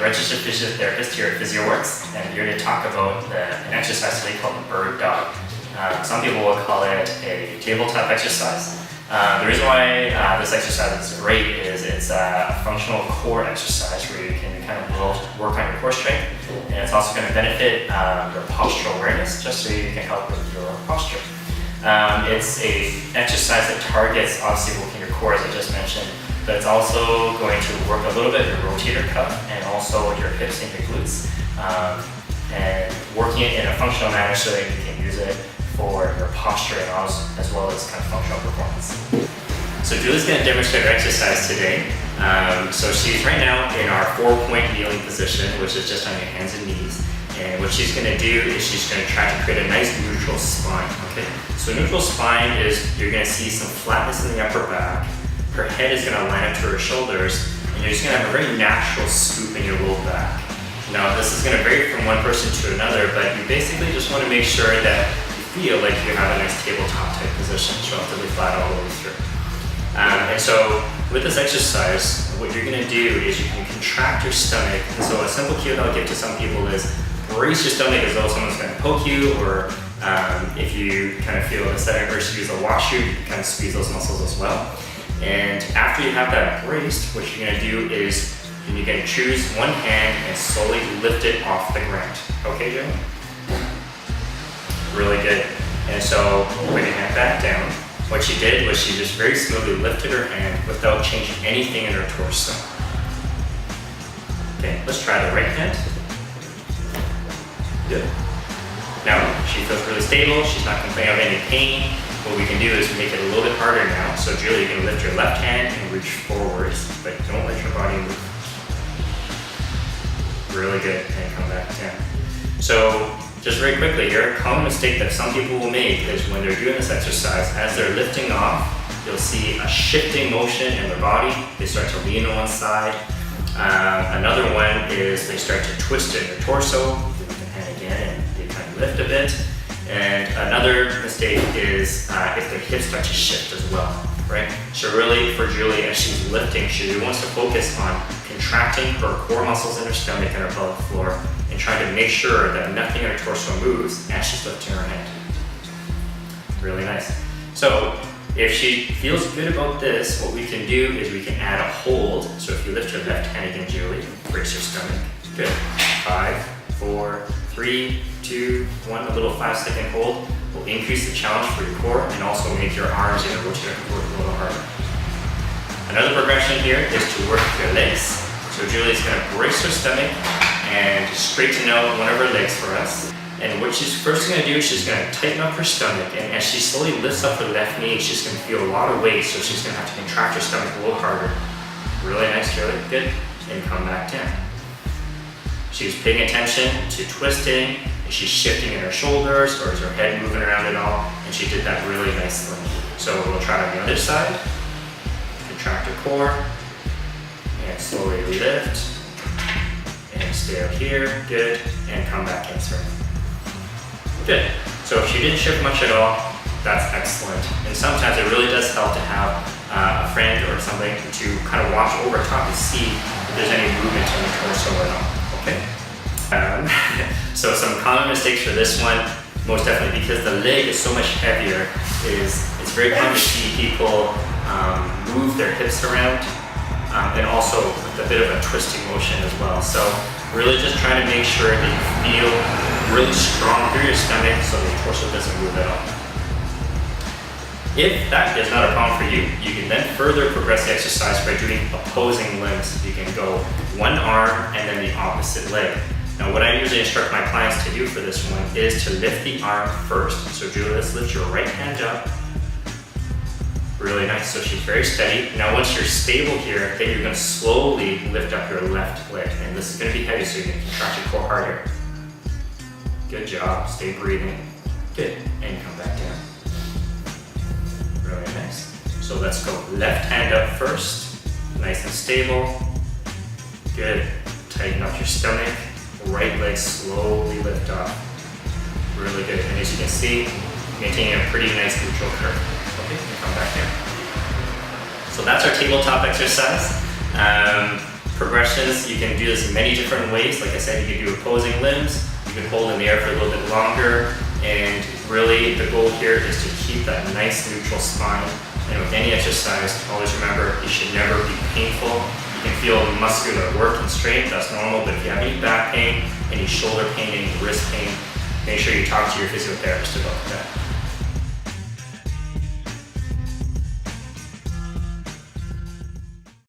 a registered physiotherapist here at PhysioWorks, and I'm here to talk about an exercise today called the bird dog. Some people will call it a tabletop exercise. The reason why this exercise is great is it's a functional core exercise where you can kind of work on your core strength, and it's also going to benefit your postural awareness, just so you can help with your posture. It's an exercise that targets obviously working your core, as I just mentioned, but it's also going to work a little bit your rotator cuff and also your hips and your glutes, and working it in a functional manner so that you can use it for your posture and as well as kind of functional performance. So Julie's going to demonstrate her exercise today. So she's right now in our 4-point kneeling position, which is just on your hands and knees. And what she's going to do is she's going to try to create a nice neutral spine. Okay. So neutral spine is you're going to see some flatness in the upper back. Her head is going to line up to her shoulders, and you're just going to have a very natural scoop in your low back. Now, this is going to vary from one person to another, but you basically just want to make sure that you feel like you have a nice tabletop type position. It's relatively flat all the way through. And so with this exercise, what you're going to do is you can contract your stomach. And so a simple cue that I'll give to some people is brace your stomach as though someone's going to poke you, or if you kind of feel a sudden urge to use a wash you can kind of squeeze those muscles as well. And after you have that braced, what you're going to do is you're going to choose one hand and slowly lift it off the ground. Okay, Joe? Really good. And so bring your hand back down. What she did was she just very smoothly lifted her hand without changing anything in her torso. Okay, let's try the right hand. Good. Now, she feels really stable. She's not complaining of any pain. What we can do is make it a little bit harder now. So Julie, you can lift your left hand and reach forwards, but don't let your body move. Really good, and come back down. So just very quickly here, a common mistake that some people will make is when they're doing this exercise, as they're lifting off, you'll see a shifting motion in their body. They start to lean on one side. Another one is they start to twist in their torso. You lift the hand again and they kind of lift a bit. And another mistake is if their hips start to shift as well, right? So really for Julie, as she's lifting, she really wants to focus on contracting her core muscles in her stomach and her pelvic floor and trying to make sure that nothing in her torso moves as she's lifting her hand. Really nice. So if she feels good about this, what we can do is we can add a hold. So if you lift your left hand again, Julie, brace your stomach. Good. 5, 4, 3, 2, 1, a little 5-second hold will increase the challenge for your core and also make your arms and your rotator cuff work a little harder. Another progression here is to work with your legs. So Julie's going to brace her stomach and straighten out one of her legs for us. And what she's first going to do is she's going to tighten up her stomach, and as she slowly lifts up her left knee, she's going to feel a lot of weight, so she's going to have to contract her stomach a little harder. Really nice, Julie. Good. And come back down. She's paying attention to twisting. Is she shifting in her shoulders, or is her head moving around at all? And she did that really nicely. So we'll try on the other side. Contract her core, and slowly lift, and stay up here. Good. And come back in through. Good. So if she didn't shift much at all, that's excellent. And sometimes it really does help to have a friend or something to kind of watch over top to see if there's any movement in the torso or not. Okay. So some common mistakes for this one, most definitely because the leg is so much heavier, is it's very common to see people move their hips around and also with a bit of a twisting motion as well. So really just trying to make sure that you feel really strong through your stomach so the torso doesn't move at all. If that is not a problem for you, you can then further progress the exercise by doing opposing limbs. You can go one arm and then the opposite leg. Now what I usually instruct my clients to do for this one is to lift the arm first. So Julie, let's lift your right hand up. Really nice, so she's very steady. Now once you're stable here, then you're going to slowly lift up your left leg. And this is going to be heavy, so you can contract your core harder. Good job, stay breathing. Good, and come back down. Really nice. So let's go left hand up first, nice and stable. Good, tighten up your stomach. Right leg slowly lift up. Really good, and as you can see, maintaining a pretty nice neutral curve. Okay, and come back down. So that's our tabletop exercise. Progressions, you can do this in many different ways. Like I said, you can do opposing limbs, you can hold in the air for a little bit longer, and really the goal here is to keep that nice neutral spine. And with any exercise, always remember it should never be painful. You can feel muscular work and strength, that's normal, but if you have any back pain, any shoulder pain, any wrist pain, make sure you talk to your physiotherapist about that.